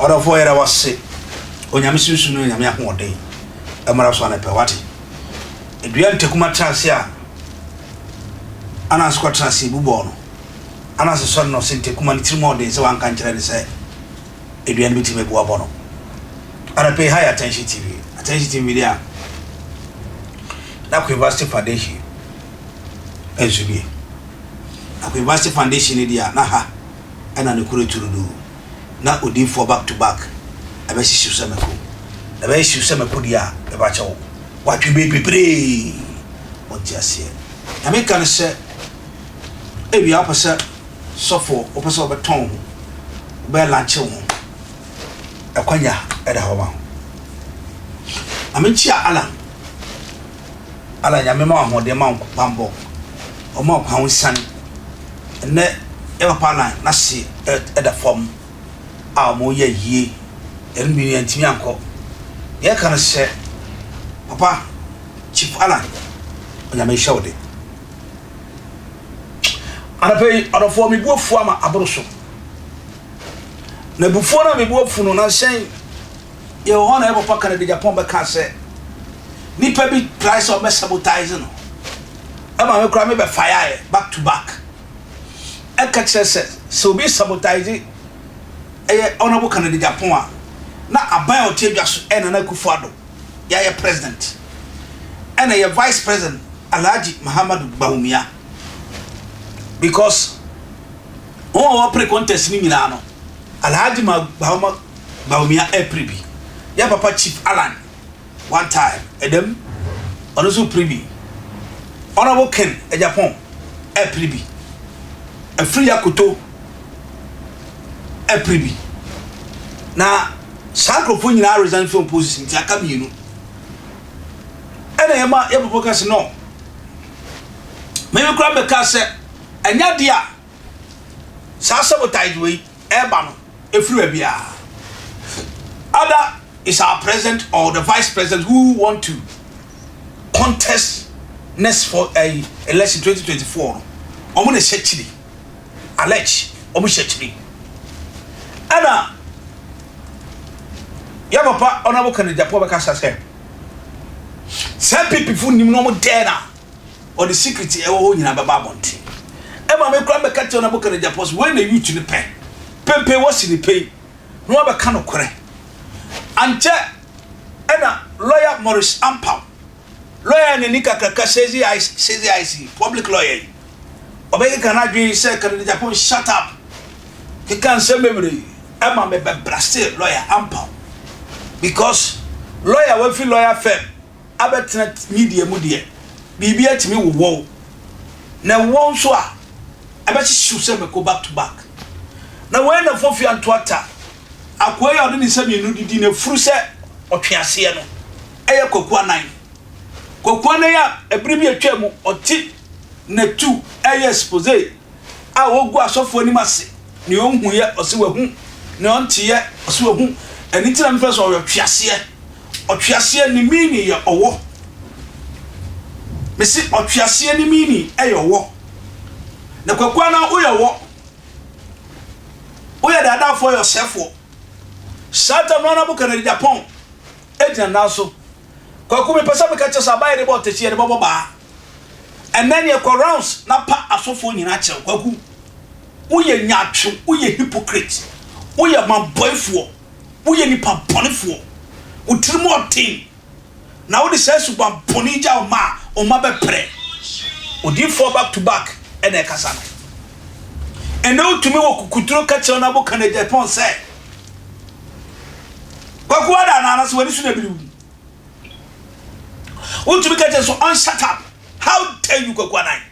Other for I was sick. On Yamisu, Yamiakonde, a marathon at Pewati. If you had to come at Trasia, Anna Squatrasi Bubono, Anna's son of Saint Kuman 2 more days, one country say, if you had me to make Wabono. And I pay high attention TV. Attention TV there. Now, University Foundation. As you be. Now, University Foundation in the Naha, and an equal to do. Now, would for back to back. I bet you some. I bet you some Pudia, the battle. What you may be pray. What just say. I make an say. If you opposite, so for opposite of a tongue, bear lunch. A quanya at the home. I mean, Chia Alan. Alan, your mamma, or the monk, Bambo, or more pound son, and net ever parla, Nasi at the form. Our more ye, and me and Tianco. Ye can say, Papa, Chief Alan, when I may show it. And I pay out of for me, both former Abroso. Na before na me bo funu na sen ye ho na e papa kan de Agyapong be ka se ni pa bi price of sabotage no e ma me kra me be fire back to back e ka kire se so be sabotage e honorable kan de Agyapong a na aban o tedwa so e na Akufo-Addo ya ye president e na ye vice president Alhaji Muhammadu Bawumia because o pre contest ni nyina no Alhaji Bawumia Pribi. Ya papa Chief Alan one time. Edem also Pribi. Honorable Ken Agyapong Pribi. A free Yakuto Pribi. Na Sancrophone nyina resign from position ti aka bi no. Ena yema ya papa kasi no. Me kura be ka se enya dia. Sa sabotage we eba no. Other is our president or the vice president who want to contest next for a election 2024. Omo ne shechiri. Allege omo shechiri. Ana ya papa honorable kan Agyapong be kasa say. Some people fu nim no mo dena or the secret e wo nyina baba bonti. E ma me kura be ka honorable kan Agyapong when the youth ni pen. Pepe was in the pay. No other kind of correct. And lawyer Morris Ampao. Lawyer Nika Kaka says I see public lawyer. Obey cannot be said, can Agyapong shut up. He can't say memory. Emma may be Brazil lawyer Ampao. Because lawyer will feel lawyer firm. Abertnet media mudia. BB to me will woe. Now won't so I bet you should go back to back. Na when na fofi antwata akoya ode ni se mienu didi na furu se otwease no eye Kweku Annan ya ebribi atwa mu oti na tu eye expose a wogu asofo ni mase ne onhu ye ose wahu ne onte ye ose wahu ani tira mfa so otwease ni mini ye owo mesi otwease ni mini eye owo na Kweku Annan uyewo we are that for yourself. Satan no na kan Agyapong ejina na so Kweku me pesa me ka che sabai de bo techi de bo ba and then you rounds na pa asofo nyina che Kweku uye nyatwe uye hypocrite uye manboyfo uye nipa bonefo utrimu otin na wo de sense ba boni ja o ma be pre odi for back to back and e kasa no. And now to me, what could you catch on a book and Agyapong say? Kweku Annan, when you should be. What to be catching so unshut up? How dare you, Kweku Annan?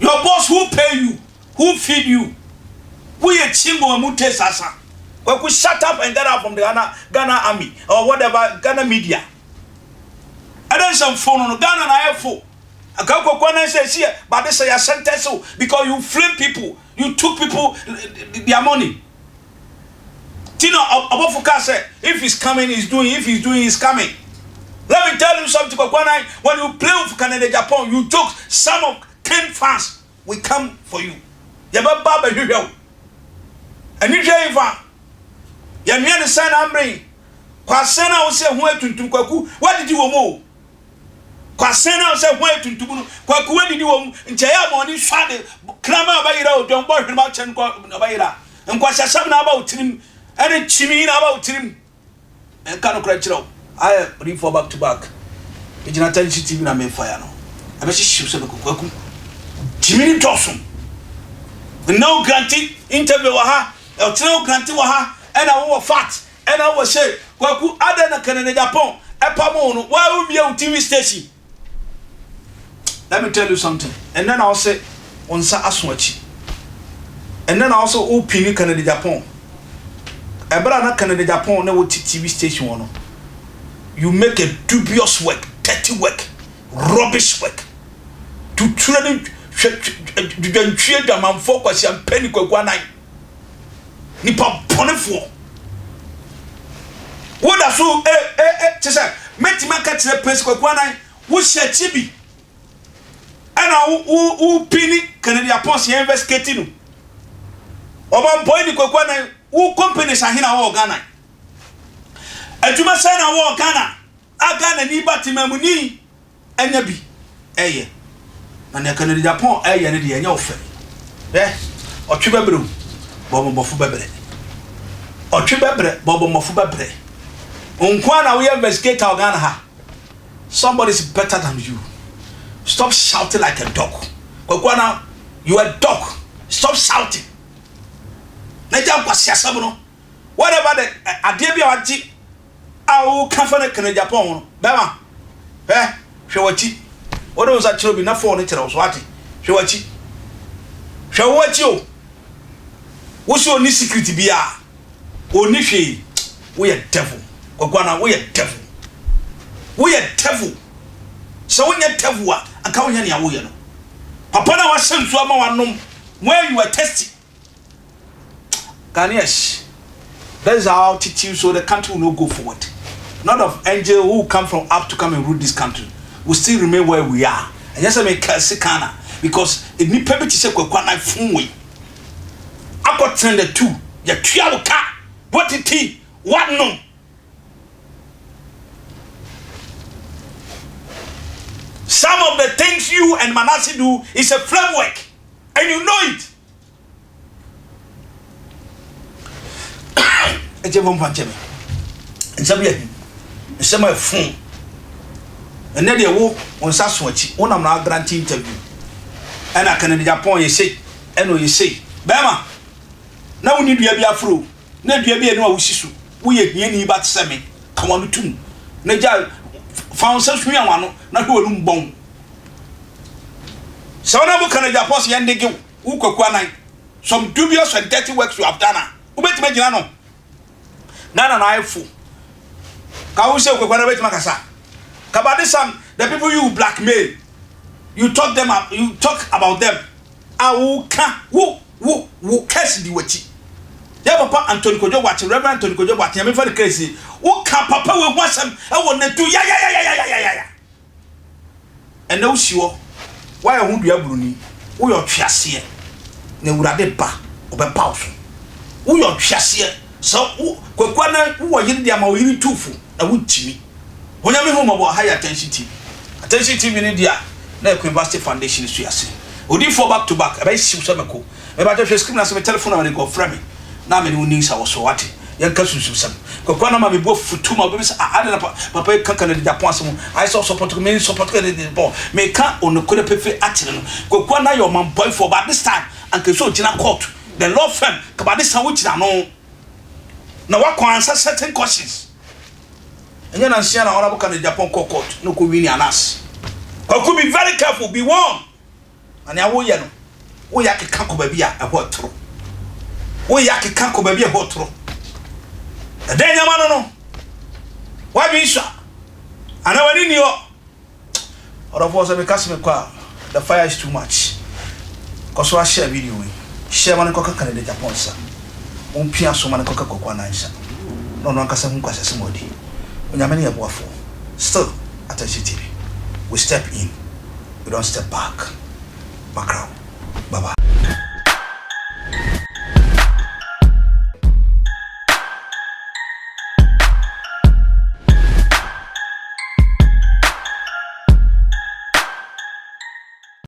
Your boss who pay you, who feed you, we a chimbo and mute sasa. Kweku shut up and get out from the Ghana army or whatever Ghana media. And then some phone on Ghana and I have four. Kweku Annan says here, but they say a sentence because you flame people, you took people their money. Tino Abofuka said, if he's coming, he's doing, if he's doing, he's coming. Let me tell you something, Kweku Annan, when you play with Agyapong, you took some of 10 fans will come for you. ani hwe ifa ya nua ne san amre kwasen na wo se ho atuntum Kweku wadidi wo mo kwasen na wo se ho atuntum no Kweku wadidi wo mo nche ya mo ni swade krama abayira odon bo hwema chen ko abayira nkwa hyasam na aba utirim ene chimi na aba utirim enka no kra kirawo I read for back to back ejina tanchi TV na me fire no abeshi shiw se Kweku chimi tosom no granting interview wa ha o granting wa ha ena wo fact ena wo say Kweku ada na Canada Japan epamo no why we be on TV station. Let me tell you something. And then I'll say on sa aswachi. And then also open Canada Japan. Ebra na Canada Japan na wo TV station no. You make a dubious work, dirty work, rubbish work. To train du dwantwie da manfo kwasi ampani Kweku anan. Nipa bonefo. What da so tese metima ka tire prince Kweku anan wo hia chibi ana wo pini Canada Post investigate no oba boy ni Kweku anan wo company sahina wo Ghana aduma sai na wo Ghana aga na ni batimam ni anya bi eye na ne Canada Japan eye ne de anya ofe otwe bebre bobo mofu bebre otwe bebre bobo mofu bebre unkwana we investigate Ghana ha. Somebody is better than you. Stop shouting like a dog. Kweku, you are a dog. Stop shouting. Naja kwasi asabuno. Whatever the adebia wati awu kafane Canada Japan no. Bema. Hwewachi. Odo unza chirobi na phone ni chira so ati. Hwewachi. Hwewachi o. Wosi oni secret bia. Oni hwe. We are devil. Kweku, we are devil. We are devil. So when you devil, and come here near we no. Papa na was sent to ama wanom where you are testing. Ganesh. That is how teach you so the country will not go forward. None of angel who come from up to come and rule this country will still remain where we are. And yes, I may curse Kana because it need permit to say Kweku na fun way. I got send the two. Ya twa ka. What it is? What no? Some of the things you and Manasseh do is a framework, and you know it. Agyapong pancheme. Nsabia. Nsema fun. Ene de wo onsa soachi. Wonam na grant interview. Ena Canada Japan ye say, eno ye say. Bema. Na woni dua bi afro. Na dua bi enu a wosisu. Wo ye hie ni ba tseme. Kawanu tum. Na ja found such me one, not who will bone. So now Canada Japan yandegi who Kweku some dubious and dirty works you have done. Who bet me Nana I fool. Can say Kweku wait Makasa? Kabadisam, the people you blackmail, you talk them up, you talk about them. I will who curse the wachi. Yeah, Papa Anthony Kojo watch, Reverend Anthony Kojo watch, I'm very crazy. Who can Papa will want some? I want to do ya. And no sure. Why won't you have Bruni? Who your chassis? Neurade ba, or powerful. Who your chassis? So, Kweku, who are you the amount too full? I would Jimmy. When I'm home about high attention TV. Attention TV in India, now University Foundation is to we did for back to back. I see some cool. About the screen as a telephone and go from me. Now many news I was so what. Young Cassus some. Kweku ma be both for 2 months. I don't know. Papa Canada Japan. I saw support to me support the ball. May can't on the could pay accident. Kweku na your man boy for about this time. And so Jina court. The law firm. About this time which I know. Now what can answer certain questions. And then I see an honorable Canada Japan court. No could win an ass. Kweku be very careful. Be warned. And I will yano. We yaki kanko baby a hot throw. We yaki kanko baby a hot throw. The day man no. Why be sure? I know any new. Or of course, the fire is too much. Because I share video. Share one coca Canada Japan. Pia so man coca Kweku no one can say somebody. When you're many a waffle. Still, attention TV. We step in. We don't step back. Background.